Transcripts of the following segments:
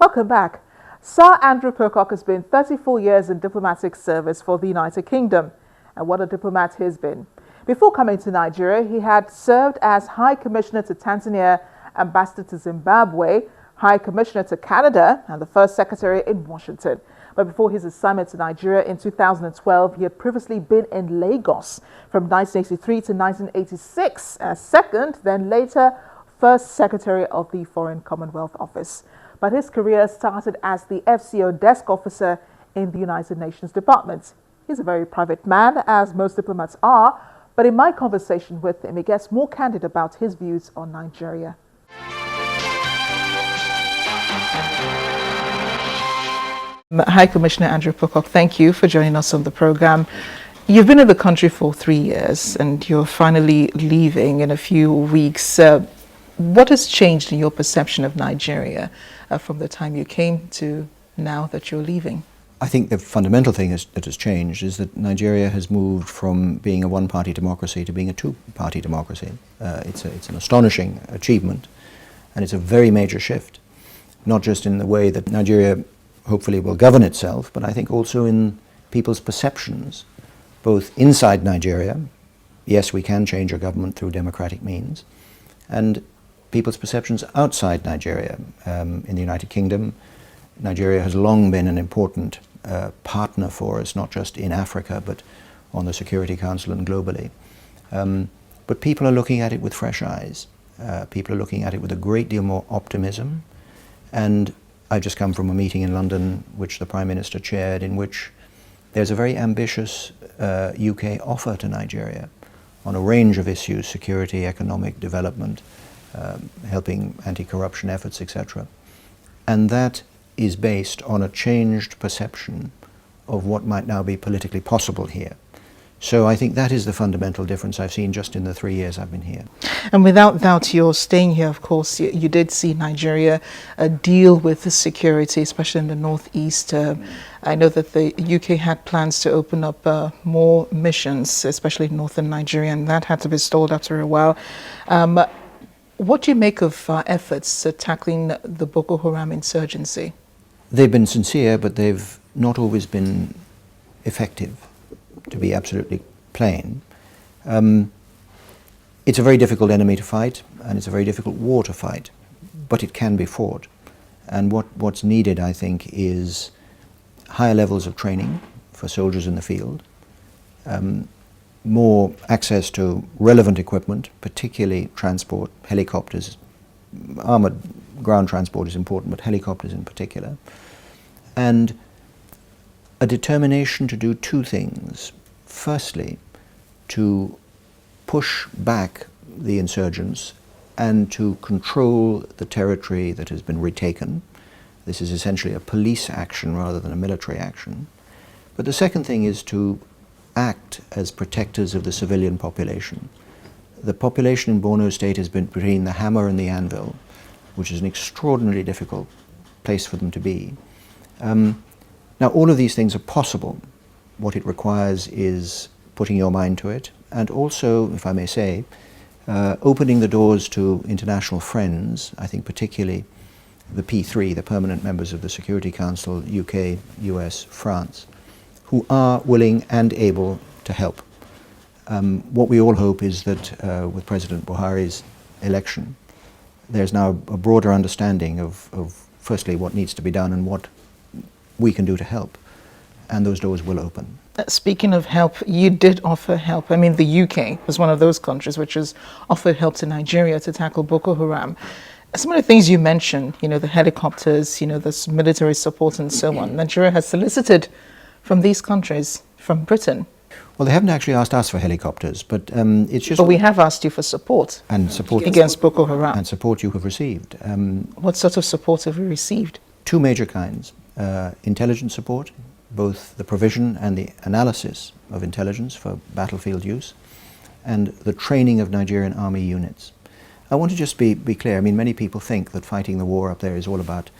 Welcome back. Sir Andrew Pocock has been 34 years in diplomatic service for the United Kingdom. And what a diplomat he's been. Before coming to Nigeria, he had served as High Commissioner to Tanzania, Ambassador to Zimbabwe, High Commissioner to Canada, and the First Secretary in Washington. But before his assignment to Nigeria in 2012, he had previously been in Lagos from 1983 to 1986 as second, then later First Secretary of the Foreign Commonwealth Office. But his career started as the FCO desk officer in the United Nations Department. He's a very private man, as most diplomats are, but in my conversation with him, he gets more candid about his views on Nigeria. High Commissioner Andrew Pocock, thank you for joining us on the program. You've been in the country for 3 years and you're finally leaving in a few weeks. What has changed in your perception of Nigeria from the time you came to now that you're leaving? I think the fundamental thing that has changed is that Nigeria has moved from being a one-party democracy to being a two-party democracy. It's an astonishing achievement, and it's a very major shift, not just in the way that Nigeria hopefully will govern itself, but I think also in people's perceptions, both inside Nigeria. Yes, we can change a government through democratic means, and people's perceptions outside Nigeria. In the United Kingdom, Nigeria has long been an important partner for us, not just in Africa, but on the Security Council and globally. But people are looking at it with fresh eyes. People are looking at it with a great deal more optimism. And I've just come from a meeting in London, which the Prime Minister chaired, in which there's a very ambitious UK offer to Nigeria on a range of issues: security, economic development, helping anti-corruption efforts, etc. And that is based on a changed perception of what might now be politically possible here. So I think that is the fundamental difference I've seen just in the 3 years I've been here. And without doubt, you're staying here, of course, you did see Nigeria deal with the security, especially in the northeast. I know that the UK had plans to open up more missions, especially in northern Nigeria, and that had to be stalled after a while. What do you make of efforts tackling the Boko Haram insurgency? They've been sincere, but they've not always been effective, to be absolutely plain. It's a very difficult enemy to fight, and it's a very difficult war to fight, but it can be fought. And what's needed, I think, is higher levels of training for soldiers in the field, more access to relevant equipment, particularly transport, helicopters. Armoured ground transport is important, but helicopters in particular. And a determination to do two things. Firstly, to push back the insurgents and to control the territory that has been retaken. This is essentially a police action rather than a military action. But the second thing is to act as protectors of the civilian population. The population in Borno State has been between the hammer and the anvil, which is an extraordinarily difficult place for them to be. Now, all of these things are possible. What it requires is putting your mind to it, and also, if I may say, opening the doors to international friends, I think particularly the P3, the permanent members of the Security Council, UK, US, France, who are willing and able to help. What we all hope is that with President Buhari's election, there's now a broader understanding of firstly what needs to be done and what we can do to help, and those doors will open. Speaking of help, you did offer help. I mean, the UK was one of those countries which has offered help to Nigeria to tackle Boko Haram. Some of the things you mentioned, the helicopters, this military support and so on, Nigeria has solicited from these countries, from Britain. Well, they haven't actually asked us for helicopters, but it's just... But we have asked you for support. And support against Boko Haram. And support you have received. What sort of support have you received? Two major kinds. Intelligence support, both the provision and the analysis of intelligence for battlefield use, and the training of Nigerian army units. I want to just be clear. I mean, many people think that fighting the war up there is all about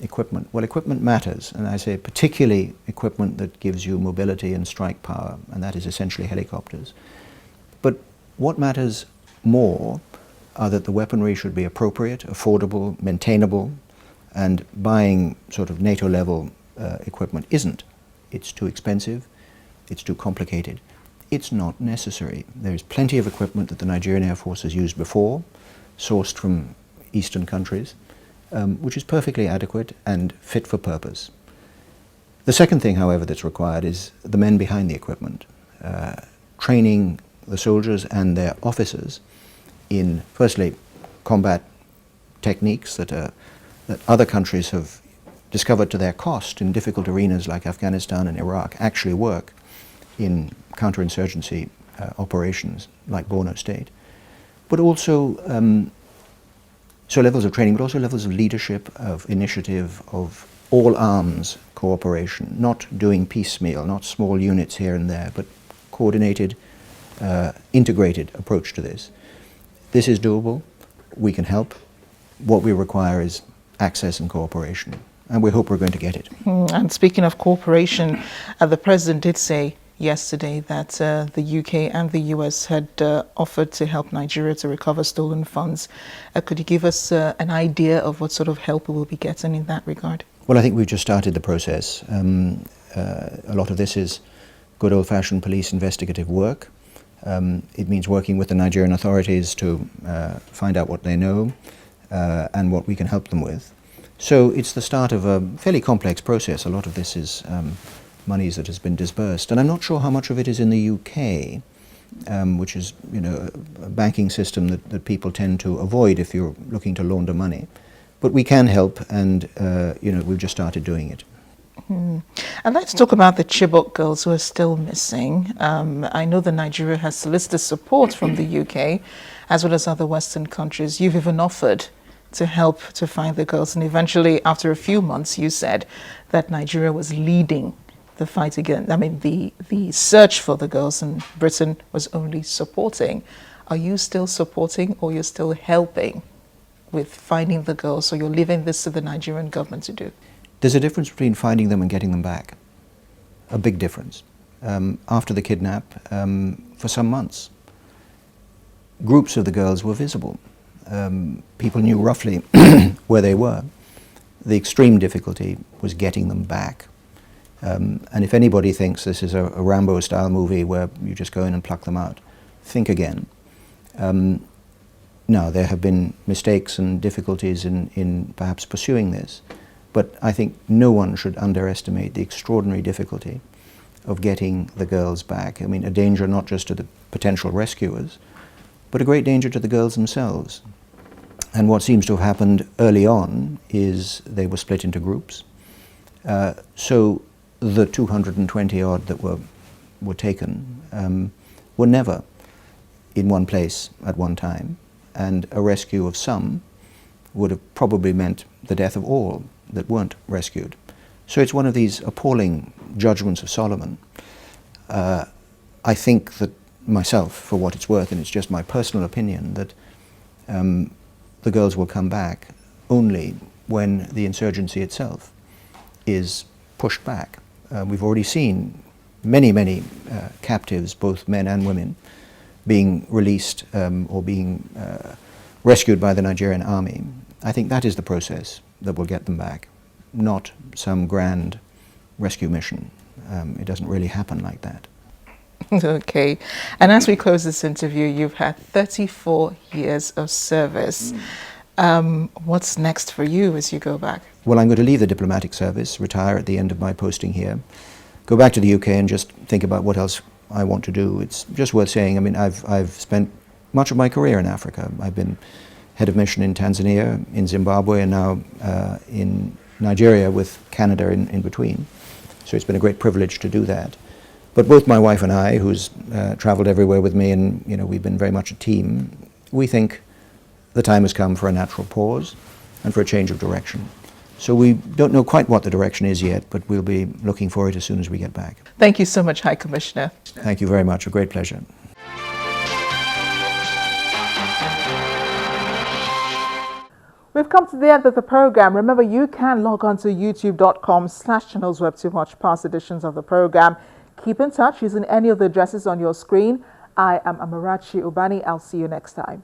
equipment. Well, equipment matters, and I say particularly equipment that gives you mobility and strike power, and that is essentially helicopters. But what matters more are that the weaponry should be appropriate, affordable, maintainable, And buying sort of NATO-level equipment isn't. It's too expensive, it's too complicated. It's not necessary. There's plenty of equipment that the Nigerian Air Force has used before, sourced from eastern countries, which is perfectly adequate and fit for purpose. The second thing, however, that's required is the men behind the equipment, training the soldiers and their officers in, firstly, combat techniques that other countries have discovered to their cost in difficult arenas like Afghanistan and Iraq actually work in counterinsurgency operations like Borno State. But also, so levels of training, but also levels of leadership, of initiative, of all arms cooperation, not doing piecemeal, not small units here and there, but coordinated, integrated approach to this. This is doable. We can help. What we require is access and cooperation, and we hope we're going to get it. And speaking of cooperation, the President did say yesterday that the UK and the US had offered to help Nigeria to recover stolen funds. Could you give us an idea of what sort of help we will be getting in that regard? Well, I think we've just started the process. A lot of this is good old-fashioned police investigative work. It means working with the Nigerian authorities to find out what they know and what we can help them with. So it's the start of a fairly complex process. A lot of this is monies that has been disbursed, and I'm not sure how much of it is in the UK, which is, you know, a banking system that people tend to avoid if you're looking to launder money. But we can help, and you know, we've just started doing it. And let's talk about the Chibok girls who are still missing. I know that Nigeria has solicited support from the UK as well as other Western countries. You've even offered to help to find the girls, and eventually, after a few months, you said that Nigeria was leading the fight against, the search for the girls, and Britain was only supporting. Are you still supporting, or you're still helping with finding the girls, or you're leaving this to the Nigerian government to do? There's a difference between finding them and getting them back. A big difference. After the kidnap, for some months, groups of the girls were visible. People knew roughly where they were. The extreme difficulty was getting them back. And if anybody thinks this is a Rambo-style movie where you just go in and pluck them out, think again. Now, there have been mistakes and difficulties in perhaps pursuing this, but I think no one should underestimate the extraordinary difficulty of getting the girls back. I mean, a danger not just to the potential rescuers, but a great danger to the girls themselves. And what seems to have happened early on is they were split into groups. So the 220 odd that were taken were never in one place at one time, and a rescue of some would have probably meant the death of all that weren't rescued. So it's one of these appalling judgments of Solomon. I think that myself, for what it's worth, and it's just my personal opinion, that the girls will come back only when the insurgency itself is pushed back. We've already seen many captives, both men and women, being released or being rescued by the Nigerian army. I think that is the process that will get them back, not some grand rescue mission. It doesn't really happen like that. Okay. And as we close this interview, you've had 34 years of service. What's next for you as you go back? Well, I'm going to leave the diplomatic service, retire at the end of my posting here, go back to the UK and just think about what else I want to do. It's just worth saying, I mean, I've spent much of my career in Africa. I've been head of mission in Tanzania, in Zimbabwe, and now in Nigeria with Canada in between. So it's been a great privilege to do that. But both my wife and I, who's traveled everywhere with me, and you know, we've been very much a team, we think the time has come for a natural pause and for a change of direction. So we don't know quite what the direction is yet, but we'll be looking for it as soon as we get back. Thank you so much, High Commissioner. Thank you very much. A great pleasure. We've come to the end of the program. Remember, you can log on to youtube.com/channelsweb to watch past editions of the program. Keep in touch using any of the addresses on your screen. I am Amarachi Ubani. I'll see you next time.